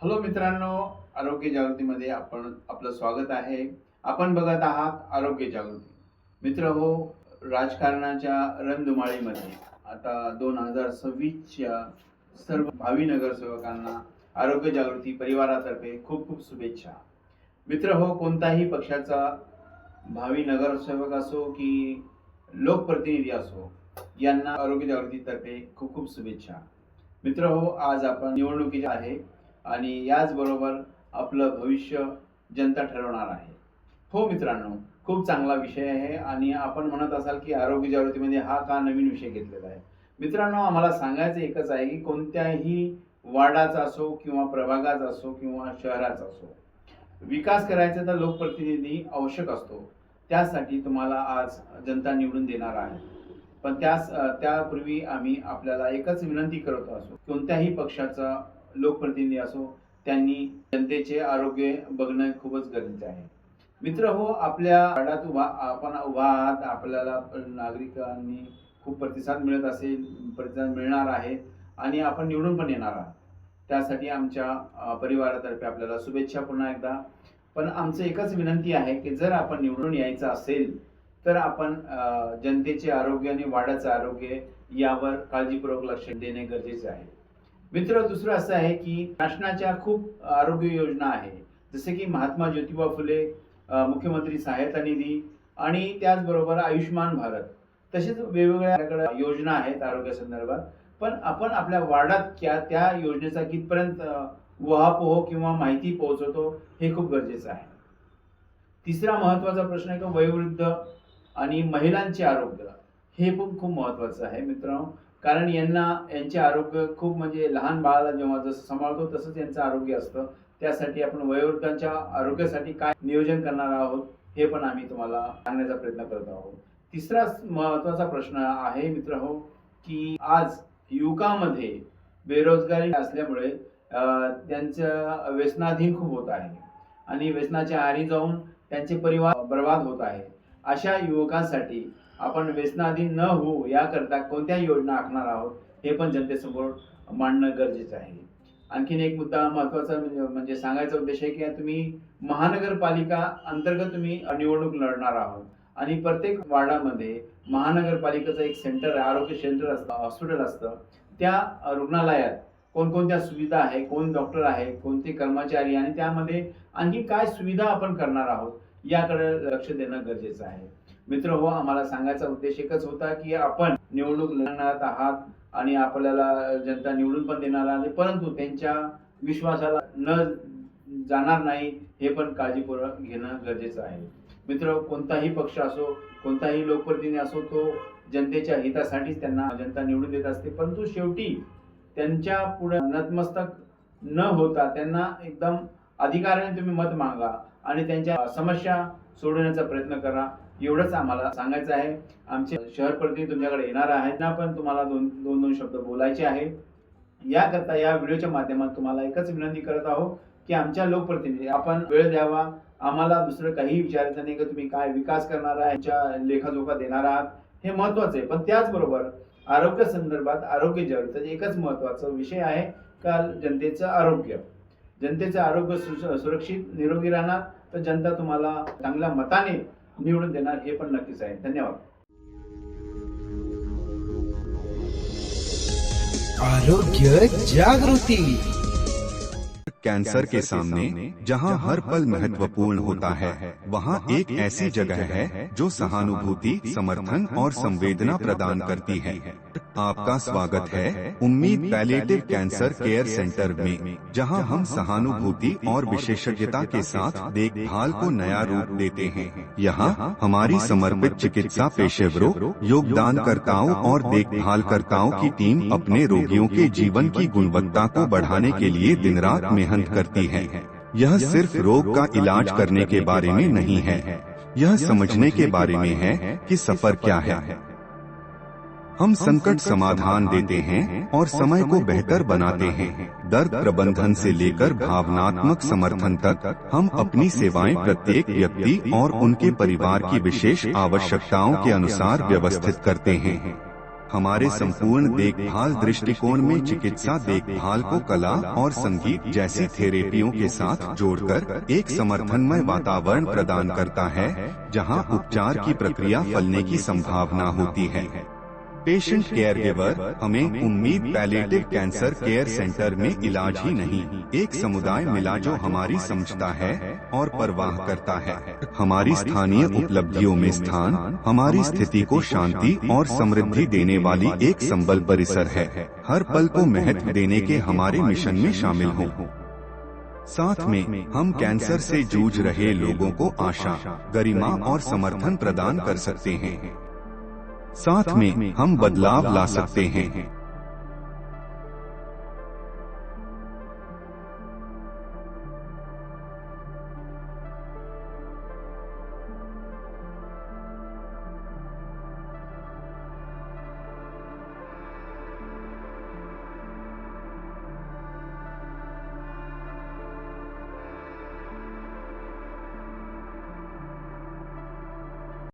Hello मित्रांनो, आरोग्य जागृतीमध्ये आपलं स्वागत आहे. आपण बघत आहात आरोग्य जागृती. मित्र हो, राजकारणाच्या रणधुमाळीमध्ये आता 2026च्या सर्व भावी नगरसेवकांना आरोग्य जागृती परिवारातर्फे खूप खूप शुभेच्छा. मित्र हो, कोणताही पक्षाचा भावी नगरसेवक असो की लोकप्रतिनिधी असो, यांना आरोग्य जागृतीतर्फे खूप खूप शुभेच्छा. मित्र हो, आज आपण निवडणुकीचे आहे आणि याचबरोबर आपलं भविष्य जनता ठरवणार आहे. हो मित्रांनो, खूप चांगला विषय आहे आणि आपण म्हणत असाल की आरोग्य जागृतीमध्ये हा का नवीन विषय घेतलेला आहे. मित्रांनो, आम्हाला सांगायचं एकच आहे की कोणत्याही वार्डाचा असो किंवा प्रभागाचा असो किंवा शहराचा असो, विकास करायचा तर लोकप्रतिनिधी आवश्यक असतो. त्यासाठी तुम्हाला आज जनता निवडून देणार आहे. पण त्यापूर्वी आम्ही आपल्याला एकच विनंती करत असो, कोणत्याही पक्षाचा लोकप्रतिनिधी असो, त्यांनी जनतेचे आरोग्य बघणं खूपच गरजेचं आहे. मित्र हो, आपल्या वार्डात आपण उभा आहात. आपल्याला नागरिकांनी खूप प्रतिसाद मिळत असेल, प्रतिसाद मिळणार आहे आणि आपण निवडून पण येणार आहात. त्यासाठी आमच्या परिवारातर्फे आपल्याला शुभेच्छा पुन्हा एकदा. पण आमचं एकच विनंती आहे की जर आपण निवडून यायचं असेल तर आपण जनतेचे आरोग्य आणि वार्डाचं आरोग्य यावर काळजीपूर्वक लक्ष देणे गरजेचे आहे. मित्र, दुसरं असं आहे की शासनाच्या खूप आरोग्य योजना आहे, जसे की महात्मा ज्योतिबा फुले मुख्यमंत्री सहायता निधी आणि त्याचबरोबर आयुष्यमान भारत, तसेच वेगवेगळ्या योजना आहेत आरोग्य संदर्भात. पण आपण आपल्या वार्डात त्या योजनेचा कितपर्यंत उहापोह किंवा माहिती पोहोचवतो हे खूप गरजेचं आहे. तिसरा महत्वाचा प्रश्न आहे तो वयोवृद्ध आणि महिलांचे आरोग्य. हे पण खूप महत्वाचं आहे मित्रांनो, कारण यांचे आरोग्य खूप म्हणजे लहान बाळाला जेव्हा जसं सांभाळतो तसंच यांचं आरोग्य असतं. त्यासाठी आपण वयोवृद्धांच्या आरोग्यासाठी काय नियोजन करणार आहोत हे पण आम्ही तुम्हाला सांगण्याचा प्रयत्न करत आहोत. तिसरा महत्वाचा प्रश्न आहे मित्र हो, की आज युवकांमध्ये बेरोजगारी असल्यामुळे त्यांचं व्यसनाधीन खूप होत आहे आणि व्यसनाच्या आहारी जाऊन त्यांचे परिवार बर्बाद होत आहे. अशा युवकांसाठी आपण व्यसनाधीन न होऊ याकरता कोणत्या योजना आखणार आहोत हे पण जनतेसमोर मांडणं गरजेचं आहे. आणखीन एक मुद्दा महत्वाचा म्हणजे सांगायचा उद्देश आहे की तुम्ही महानगरपालिका अंतर्गत तुम्ही निवडणूक लढणार आहोत आणि प्रत्येक वार्डामध्ये महानगरपालिकेचं एक सेंटर, आरोग्य सेंटर असतं, हॉस्पिटल असतं. त्या रुग्णालयात कोणकोणत्या सुविधा आहे, कोण डॉक्टर आहे, कोणते कर्मचारी आणि त्यामध्ये आणखी काय सुविधा आपण करणार आहोत याकडे लक्ष देणं गरजेचं आहे. मित्र हो, आम्हाला सांगायचा उद्देश एकच होता की आपण निवडणूक लढणार आहात आणि आपल्याला जनता निवडून पण देणार आहे, परंतु त्यांच्या विश्वासाला न जाणार नाही हे पण काळजीपूर्वक घेणं गरजेचं आहे. मित्र, कोणताही पक्ष असो, कोणताही लोकप्रतिनिधी असो, तो जनतेच्या हितासाठीच त्यांना जनता निवडून देत असते. परंतु शेवटी त्यांच्या पुढे नतमस्तक न होता त्यांना एकदम अधिकाराने तुम्ही मत मागा आणि त्यांच्या समस्या सोडवण्याचा प्रयत्न करा, एवढंच आम्हाला सांगायचं आहे. आमचे शहर प्रतिनिधी तुमच्याकडे येणार आहेत ना, पण तुम्हाला दोन शब्द बोलायचे आहे. याकरता या व्हिडिओच्या माध्यमातून तुम्हाला एकच विनंती करत आहोत की आमच्या लोकप्रतिनिधी आपण वेळ द्यावा. आम्हाला दुसरं काही विचारायचं नाही की तुम्ही काय विकास करणार आहे, तुमच्या लेखाजोखा देणार आहात, हे महत्वाचं आहे. पण त्याचबरोबर आरोग्य संदर्भात आरोग्य जागृती एकच महत्वाचा विषय आहे का जनतेचं आरोग्य. जनतेचं आरोग्य सुरक्षित निरोगी राहणार तर जनता तुम्हाला चांगल्या मताने निवडून देणार हे पण नक्कीच आहे. धन्यवाद. आरोग्य जागृति। कैंसर के सामने जहां हर पल महत्वपूर्ण होता है, वहां एक ऐसी जगह है जो सहानुभूति, समर्थन और संवेदना प्रदान करती है। आपका स्वागत है उम्मीद पैलिएटिव कैंसर केयर सेंटर में, जहां हम सहानुभूति और विशेषज्ञता के साथ देखभाल को नया रूप देते हैं। यहां हमारी समर्पित चिकित्सा पेशेवरों, योगदानकर्ताओं और देखभालकर्ताओं की टीम अपने रोगियों के जीवन की गुणवत्ता को बढ़ाने के लिए दिन रात मेहनत करती है। यह सिर्फ रोग का इलाज करने के बारे में नहीं है, यह समझने के बारे में है कि सफर क्या है। हम संकट समाधान देते हैं और समय को बेहतर बनाते हैं। दर्द प्रबंधन से लेकर भावनात्मक समर्थन तक हम अपनी सेवाएं प्रत्येक व्यक्ति और उनके परिवार की विशेष आवश्यकताओं के अनुसार व्यवस्थित करते हैं। हमारे संपूर्ण देखभाल दृष्टिकोण में चिकित्सा देखभाल को कला और संगीत जैसी थेरेपियों के साथ जोड़कर एक समर्थनमय वातावरण प्रदान करता है, जहां उपचार की प्रक्रिया फलने की संभावना होती है। पेशेंट केयर गिवर हमें उम्मीद पैलिएटिव कैंसर केयर सेंटर में इलाज ही नहीं, एक समुदाय मिला जो हमारी समझता है और परवाह करता है। हमारी स्थानीय उपलब्धियों में स्थान हमारी स्थिति को शांति और समृद्धि देने वाली एक संबल परिसर है। हर पल को महत्व देने के हमारे मिशन में शामिल हों। साथ में हम कैंसर से जूझ रहे लोगों को आशा, गरिमा और समर्थन प्रदान कर सकते हैं। साथ में हम बदलाव ला सकते हैं।